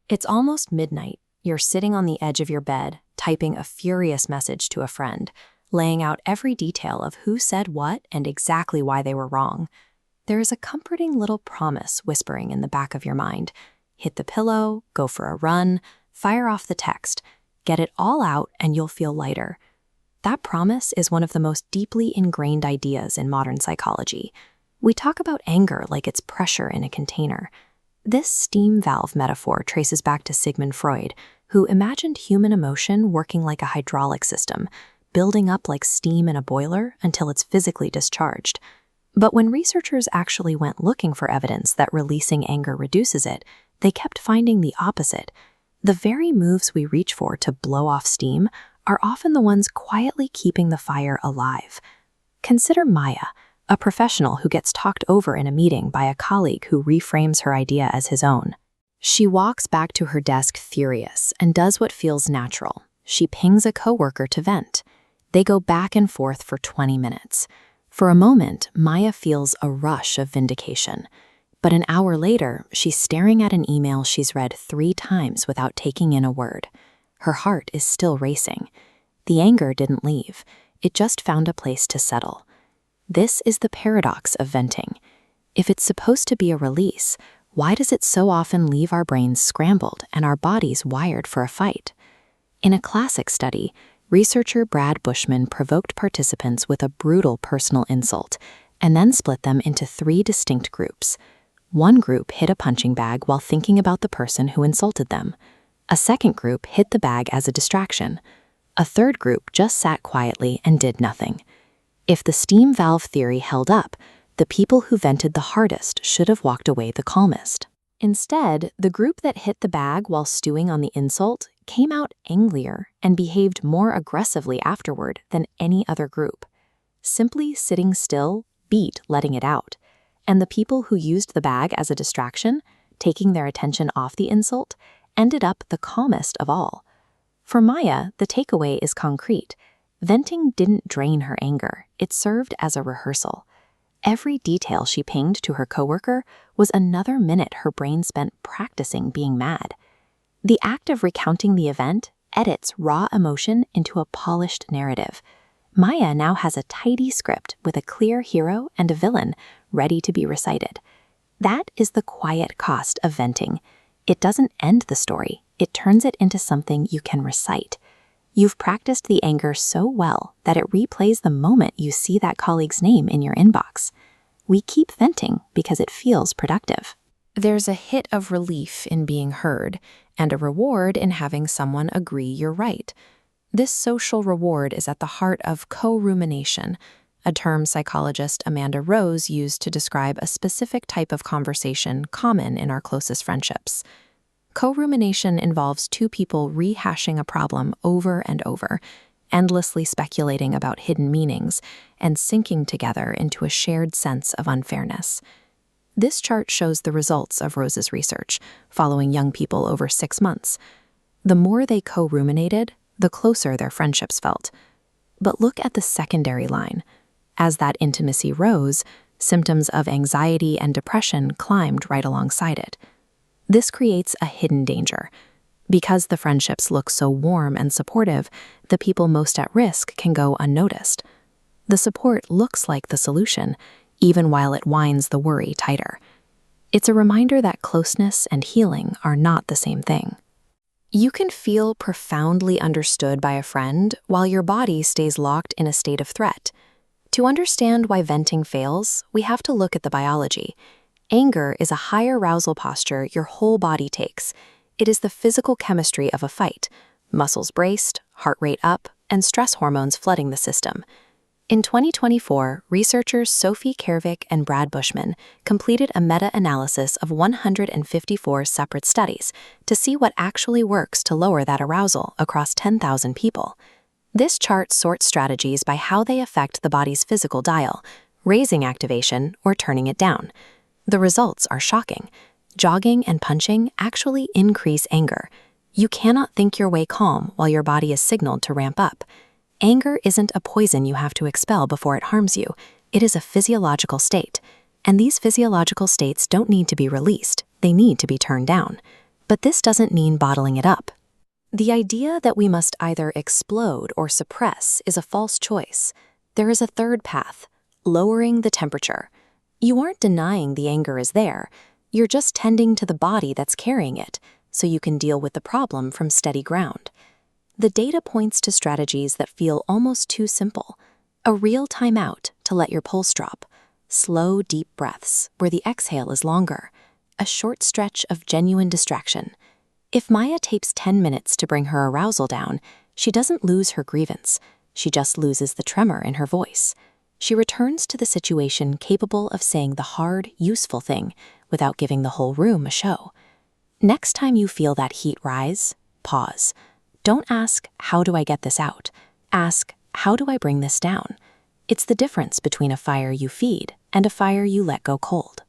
It's almost midnight. You're sitting on the edge of your bed, typing a furious message to a friend, laying out every detail of who said what and exactly why they were wrong. There is a comforting little promise whispering in the back of your mind. Hit the pillow, go for a run, fire off the text, get it all out and you'll feel lighter. That promise is one of the most deeply ingrained ideas in modern psychology. We talk about anger like it's pressure in a container. This steam valve metaphor traces back to Sigmund Freud, who imagined human emotion working like a hydraulic system, building up like steam in a boiler until it's physically discharged. But when researchers actually went looking for evidence that releasing anger reduces it, they kept finding the opposite. The very moves we reach for to blow off steam are often the ones quietly keeping the fire alive. Consider Maya, a professional who gets talked over in a meeting by a colleague who reframes her idea as his own. She walks back to her desk furious and does what feels natural. She pings a coworker to vent. They go back and forth for 20 minutes. For a moment, Maya feels a rush of vindication. But an hour later, she's staring at an email she's read 3 times without taking in a word. Her heart is still racing. The anger didn't leave. It just found a place to settle. This is the paradox of venting. If it's supposed to be a release, why does it so often leave our brains scrambled and our bodies wired for a fight? In a classic study, researcher Brad Bushman provoked participants with a brutal personal insult and then split them into 3 distinct groups. One group hit a punching bag while thinking about the person who insulted them. A second group hit the bag as a distraction. A third group just sat quietly and did nothing. If the steam valve theory held up, the people who vented the hardest should have walked away the calmest. Instead, the group that hit the bag while stewing on the insult came out angrier and behaved more aggressively afterward than any other group. Simply sitting still beat letting it out, and the people who used the bag as a distraction, taking their attention off the insult, ended up the calmest of all. For Maya, the takeaway is concrete. Venting didn't drain her anger, it served as a rehearsal. Every detail she pinged to her coworker was another minute her brain spent practicing being mad. The act of recounting the event edits raw emotion into a polished narrative. Maya now has a tidy script with a clear hero and a villain ready to be recited. That is the quiet cost of venting. It doesn't end the story, it turns it into something you can recite. You've practiced the anger so well that it replays the moment you see that colleague's name in your inbox. We keep venting because it feels productive. There's a hit of relief in being heard and a reward in having someone agree you're right. This social reward is at the heart of co-rumination, a term psychologist Amanda Rose used to describe a specific type of conversation common in our closest friendships. Co-rumination involves 2 people rehashing a problem over and over, endlessly speculating about hidden meanings, and sinking together into a shared sense of unfairness. This chart shows the results of Rose's research, following young people over 6 months. The more they co-ruminated, the closer their friendships felt. But look at the secondary line. As that intimacy rose, symptoms of anxiety and depression climbed right alongside it. This creates a hidden danger. Because the friendships look so warm and supportive, the people most at risk can go unnoticed. The support looks like the solution, even while it winds the worry tighter. It's a reminder that closeness and healing are not the same thing. You can feel profoundly understood by a friend while your body stays locked in a state of threat. To understand why venting fails, we have to look at the biology. Anger is a high arousal posture your whole body takes. It is the physical chemistry of a fight, muscles braced, heart rate up, and stress hormones flooding the system. In 2024, researchers Sophie Kervik and Brad Bushman completed a meta-analysis of 154 separate studies to see what actually works to lower that arousal across 10,000 people. This chart sorts strategies by how they affect the body's physical dial, raising activation or turning it down. The results are shocking. Jogging and punching actually increase anger. You cannot think your way calm while your body is signaled to ramp up. Anger isn't a poison you have to expel before it harms you. It is a physiological state. And these physiological states don't need to be released. They need to be turned down. But this doesn't mean bottling it up. The idea that we must either explode or suppress is a false choice. There is a third path, lowering the temperature. You aren't denying the anger is there. You're just tending to the body that's carrying it, so you can deal with the problem from steady ground. The data points to strategies that feel almost too simple. A real timeout to let your pulse drop. Slow, deep breaths where the exhale is longer. A short stretch of genuine distraction. If Maya takes 10 minutes to bring her arousal down, she doesn't lose her grievance. She just loses the tremor in her voice. She returns to the situation capable of saying the hard, useful thing without giving the whole room a show. Next time you feel that heat rise, pause. Don't ask, how do I get this out? Ask, how do I bring this down? It's the difference between a fire you feed and a fire you let go cold.